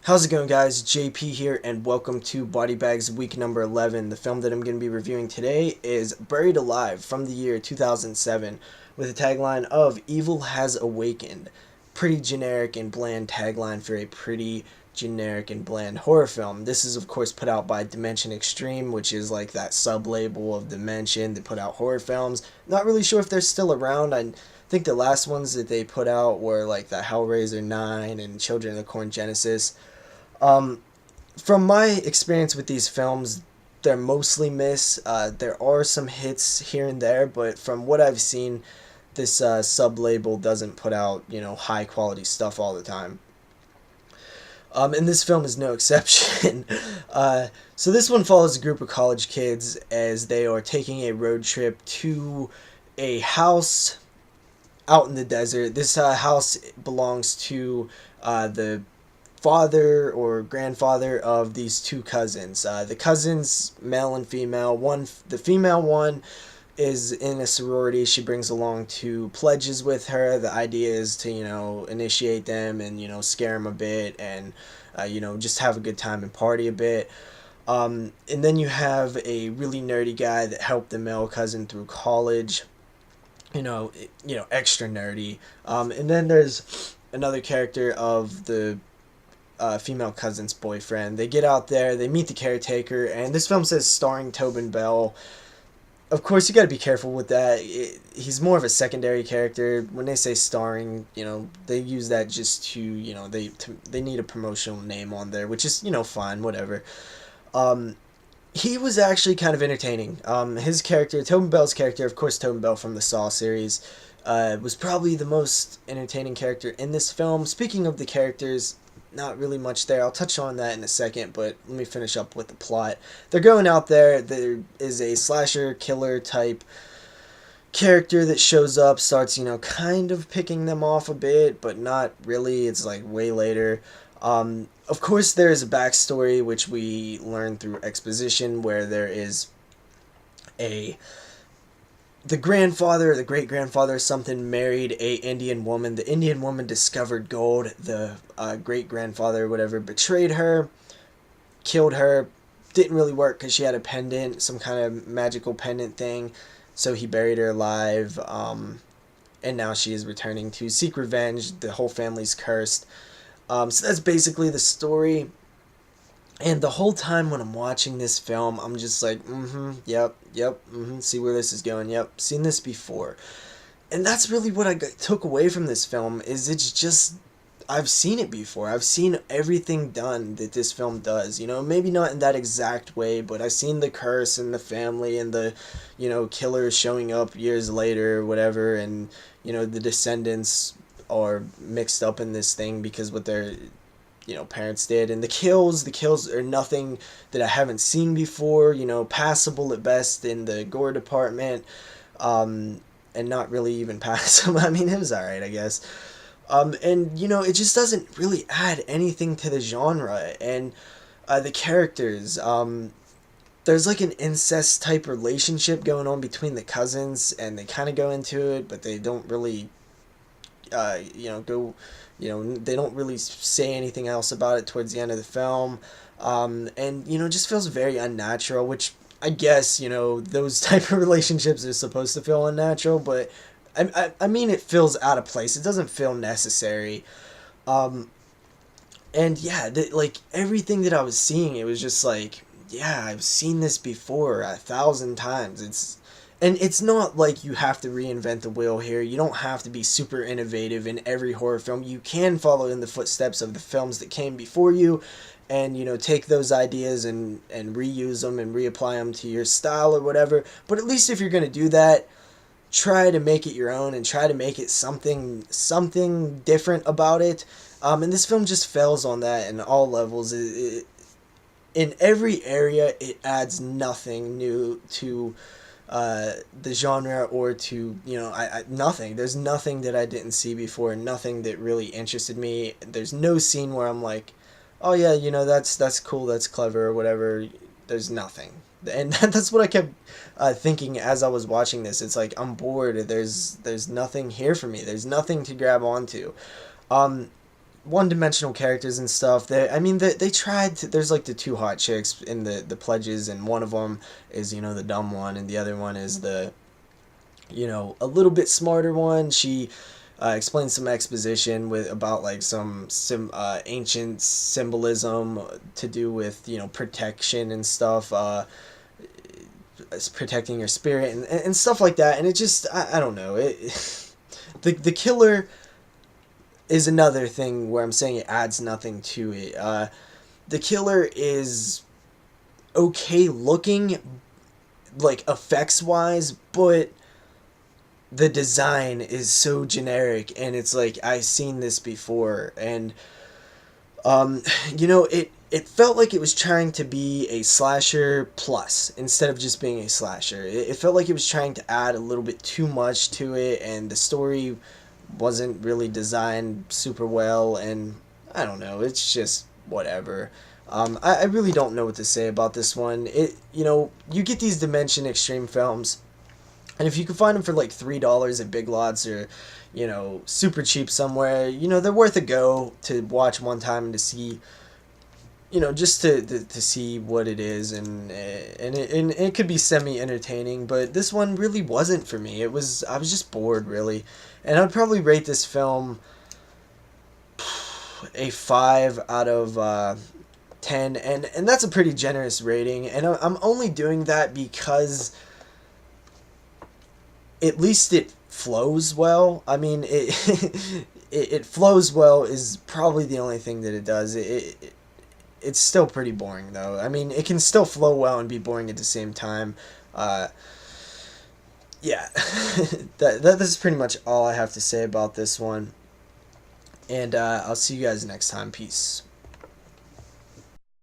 How's it going, guys? JP here, and welcome to Body Bags week number 11. The film that I'm going to be reviewing today is Buried Alive from the year 2007 with a tagline of Evil Has Awakened. Pretty generic and bland tagline for a pretty generic and bland horror film. This is, of course, put out by Dimension Extreme, which is like that sub-label of Dimension that put out horror films. Not really sure if they're still around. I think the last ones that they put out were like the Hellraiser 9 and Children of the Corn Genesis. From my experience with these films, they're mostly miss. There are some hits here and there, but from what I've seen, this sub-label doesn't put out, high-quality stuff all the time. And this film is no exception. So this one follows a group of college kids as they are taking a road trip to a house out in the desert. This house belongs to the father or grandfather of these two cousins. The cousins, male and female. The female one is in a sorority. She brings along two pledges with her. The idea is to, initiate them and, scare them a bit and, just have a good time and party a bit. And then you have a really nerdy guy that helped the male cousin through college. Extra nerdy. And then there's another character of the female cousin's boyfriend. They get out there, they meet the caretaker, and this film says starring Tobin Bell. Of course, you got to be careful with that. He's more of a secondary character. When they say starring, they use that just to, they need a promotional name on there, which is, fine, whatever. He was actually kind of entertaining. His character, Tobin Bell's character, of course, Tobin Bell from the Saw series, was probably the most entertaining character in this film. Speaking of the characters, not really much there. I'll touch on that in a second, but let me finish up with the plot. They're going out there. There is a slasher killer type character that shows up, starts, kind of picking them off a bit, but not really. It's like way later. Of course, there is a backstory, which we learn through exposition, where there is the grandfather, the great-grandfather or something, married a Indian woman. The Indian woman discovered gold. The great-grandfather or whatever betrayed her, killed her. Didn't really work because she had a pendant, some kind of magical pendant thing. So he buried her alive. And now she is returning to seek revenge. The whole family's cursed. So that's basically the story. And the whole time when I'm watching this film, I'm just like, yep, see where this is going, yep, seen this before. And that's really what I took away from this film, is it's just, I've seen it before. I've seen everything done that this film does, maybe not in that exact way, but I've seen the curse and the family and the, killer showing up years later or whatever, and, the descendants are mixed up in this thing because what they're parents did. And the kills are nothing that I haven't seen before, passable at best in the gore department, and not really even passable. I mean, it was alright, I guess. And, it just doesn't really add anything to the genre. And the characters, there's like an incest type relationship going on between the cousins, and they kind of go into it, but they don't really they don't really say anything else about it towards the end of the film. And, just feels very unnatural, which I guess, those type of relationships are supposed to feel unnatural, but I mean, it feels out of place. It doesn't feel necessary. And yeah, like everything that I was seeing, it was just like, yeah, I've seen this before 1,000 times. And it's not like you have to reinvent the wheel here. You don't have to be super innovative in every horror film. You can follow in the footsteps of the films that came before you and, take those ideas and reuse them and reapply them to your style or whatever. But at least if you're going to do that, try to make it your own and try to make it something different about it. And this film just fails on that in all levels. In every area, it adds nothing new to the genre or to, nothing. There's nothing that I didn't see before, nothing that really interested me. There's no scene where I'm like, oh yeah, that's cool, that's clever, or whatever. There's nothing. And that's what I kept thinking as I was watching this. It's like, I'm bored. There's nothing here for me. There's nothing to grab onto. one-dimensional characters and stuff. They tried to, there's like the two hot chicks in the pledges, and one of them is, you know, the dumb one, and the other one is the, you know, a little bit smarter one. She explains some exposition with about like some ancient symbolism to do with, you know, protection and stuff, protecting your spirit and stuff like that. And it just, I don't know, the killer is another thing where I'm saying it adds nothing to it. The killer is okay looking, like effects wise, but the design is so generic, and it's like I've seen this before, and you know, it felt like it was trying to be a slasher plus instead of just being a slasher. It felt like it was trying to add a little bit too much to it, and the story wasn't really designed super well, and I don't know, it's just whatever. I really don't know what to say about this one. You know, you get these Dimension Extreme films, and if you can find them for like $3 at Big Lots, or, you know, super cheap somewhere, you know, they're worth a go to watch one time and to see, you know, just to see what it is, and it could be semi-entertaining, but this one really wasn't for me. I was just bored, really. And I'd probably rate this film a 5 out of 10, and that's a pretty generous rating, and I'm only doing that because at least it flows well. I mean, it flows well is probably the only thing that it does. It's still pretty boring, though. I mean, it can still flow well and be boring at the same time. Yeah, that's pretty much all I have to say about this one. And I'll see you guys next time. Peace.